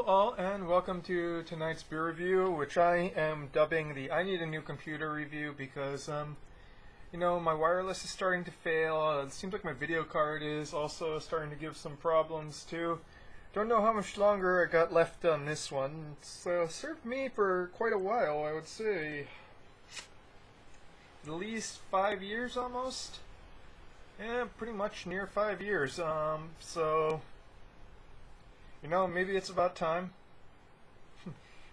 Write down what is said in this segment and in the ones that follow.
all, and welcome to tonight's beer review, which I am dubbing the I Need a New Computer review because, my wireless is starting to fail. It seems like my video card is also starting to give some problems too. Don't know how much longer I got left on this one. It's served me for quite a while, I would say. At least 5 years almost. Yeah, pretty much near 5 years. Maybe it's about time.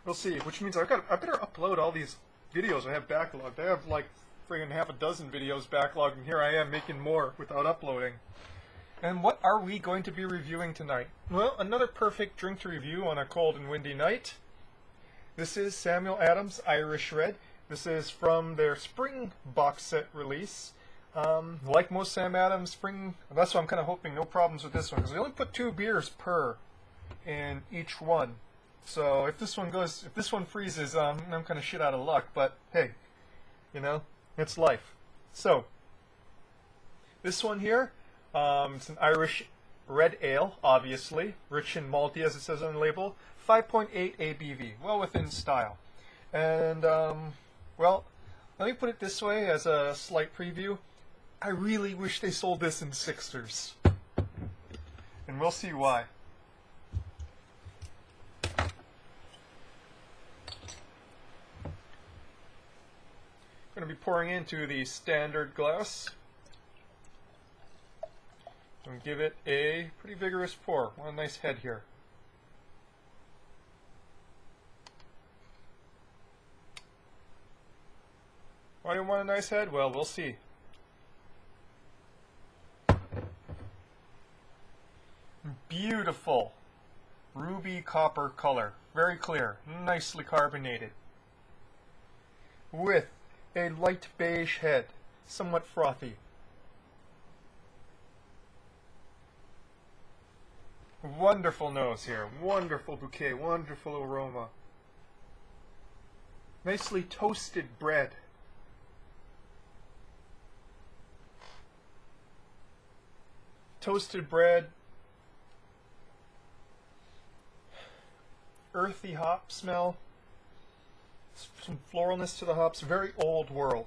We'll see. Which means I better upload all these videos I have backlogged. I have like friggin' half a dozen videos backlogged, and here I am making more without uploading. And what are we going to be reviewing tonight? Well, another perfect drink to review on a cold and windy night. This is Samuel Adams Irish Red. This is from their spring box set release. Like most Sam Adams spring, that's why I'm kind of hoping no problems with this one, because they only put 2 beers per in each one. So if this one freezes, I'm kind of shit out of luck. But hey, it's life. So this one here, it's an Irish red ale, obviously, rich and malty as it says on the label. 5.8 ABV, well within style. And well, let me put it this way as a slight preview. I really wish they sold this in sixers, and we'll see why. I'm going to be pouring into the standard glass and give it a pretty vigorous pour. Want a nice head here. Why do you want a nice head? Well, we'll see. Beautiful ruby copper color, very clear, nicely carbonated, with a light beige head, somewhat frothy. Wonderful nose here, wonderful bouquet, wonderful aroma. Nicely toasted bread. Toasted bread, earthy hop smell, some floralness to the hops, very old world.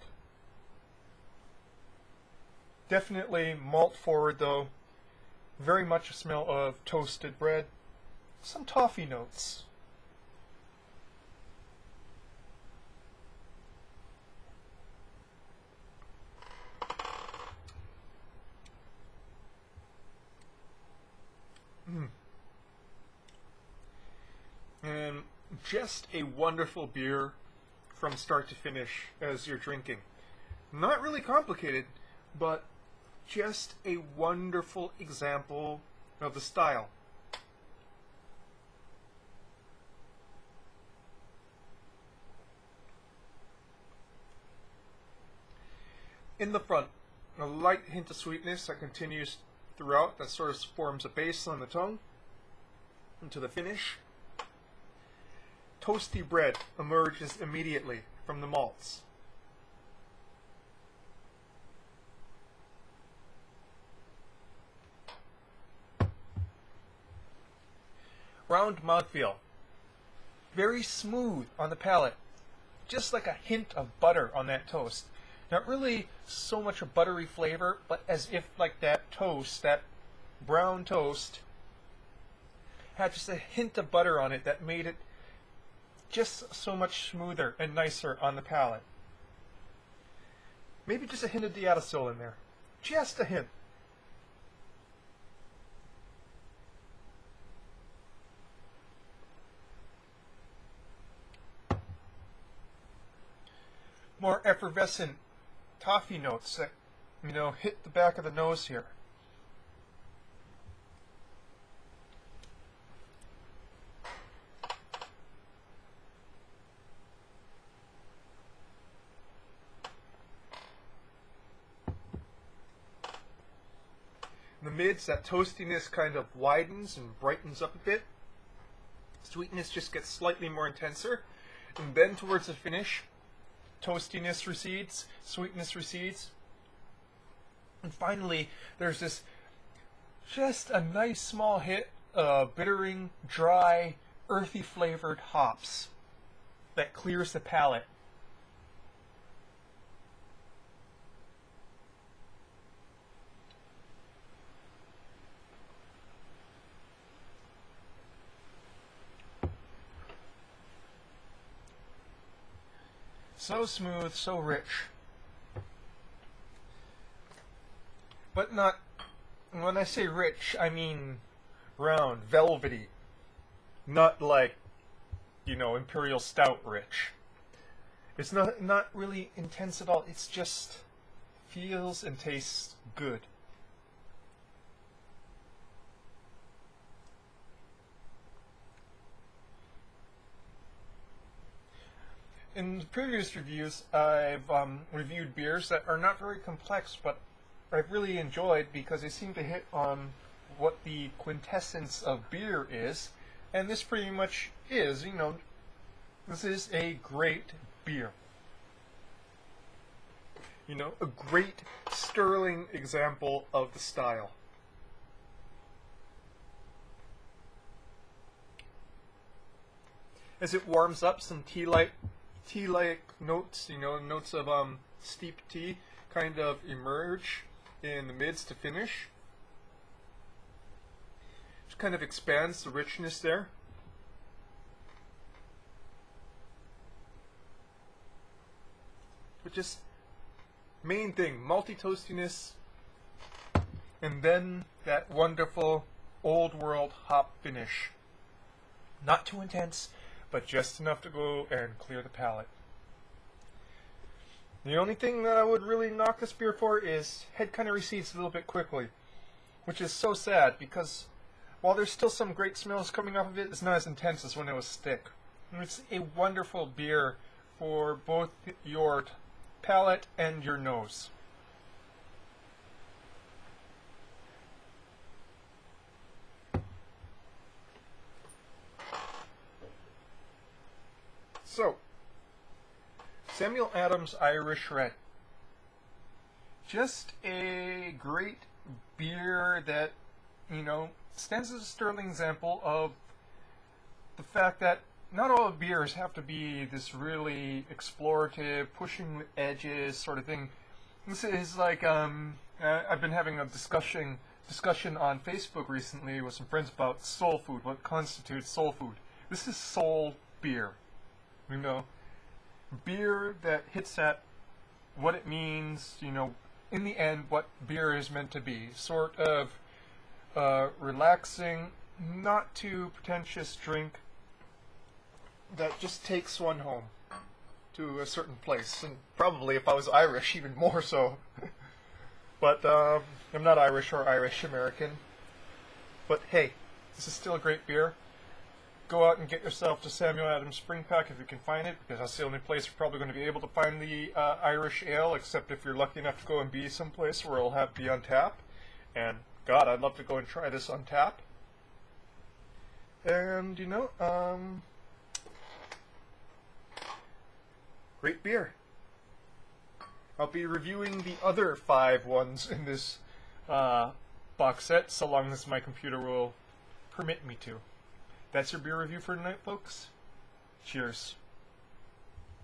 Definitely malt forward though, very much a smell of toasted bread, some toffee notes. And just a wonderful beer from start to finish as you're drinking. Not really complicated, but just a wonderful example of the style. In the front, a light hint of sweetness that continues throughout, that sort of forms a base on the tongue. Into the finish, toasty bread emerges immediately from the malts. Round mouthfeel, very smooth on the palate, just like a hint of butter on that toast. Not really so much a buttery flavor, but as if like that toast, that brown toast, had just a hint of butter on it that made it just so much smoother and nicer on the palate. Maybe just a hint of diacetyl in there. Just a hint. More effervescent toffee notes that, hit the back of the nose here. In the mids, that toastiness kind of widens and brightens up a bit. Sweetness just gets slightly more intenser. And then towards the finish, toastiness recedes, sweetness recedes. And finally, there's this just a nice small hit, bittering, dry, earthy flavored hops that clears the palate. So smooth, so rich. But not, when I say rich, I mean round, velvety. Not like, Imperial Stout rich. It's not really intense at all. It's just feels and tastes good. In previous reviews, I've reviewed beers that are not very complex, but I've really enjoyed because they seem to hit on what the quintessence of beer is, and this pretty much is, this is a great beer. A great sterling example of the style. As it warms up, some tea-like notes, notes of steeped tea kind of emerge in the mids to finish. Just kind of expands the richness there. But just main thing, malty toastiness, and then that wonderful old world hop finish. Not too intense, but just enough to go and clear the palate. The only thing that I would really knock this beer for is head kind of recedes a little bit quickly, which is so sad because while there's still some great smells coming off of it, it's not as intense as when it was thick. And it's a wonderful beer for both your palate and your nose. So, Samuel Adams Irish Red. Just a great beer that, stands as a sterling example of the fact that not all beers have to be this really explorative, pushing the edges sort of thing. This is like, I've been having a discussion on Facebook recently with some friends about soul food, what constitutes soul food. This is soul beer. Beer that hits at what it means, in the end, what beer is meant to be. Sort of relaxing, not too pretentious drink that just takes one home to a certain place. And probably if I was Irish, even more so. But I'm not Irish or Irish American. But hey, this is still a great beer. Go out and get yourself to Samuel Adams Spring Pack if you can find it, because that's the only place you're probably going to be able to find the Irish ale, except if you're lucky enough to go and be someplace where it'll be on tap. And God, I'd love to go and try this on tap. And, great beer. I'll be reviewing the other 5 ones in this box set, so long as my computer will permit me to. That's your beer review for tonight, folks. Cheers.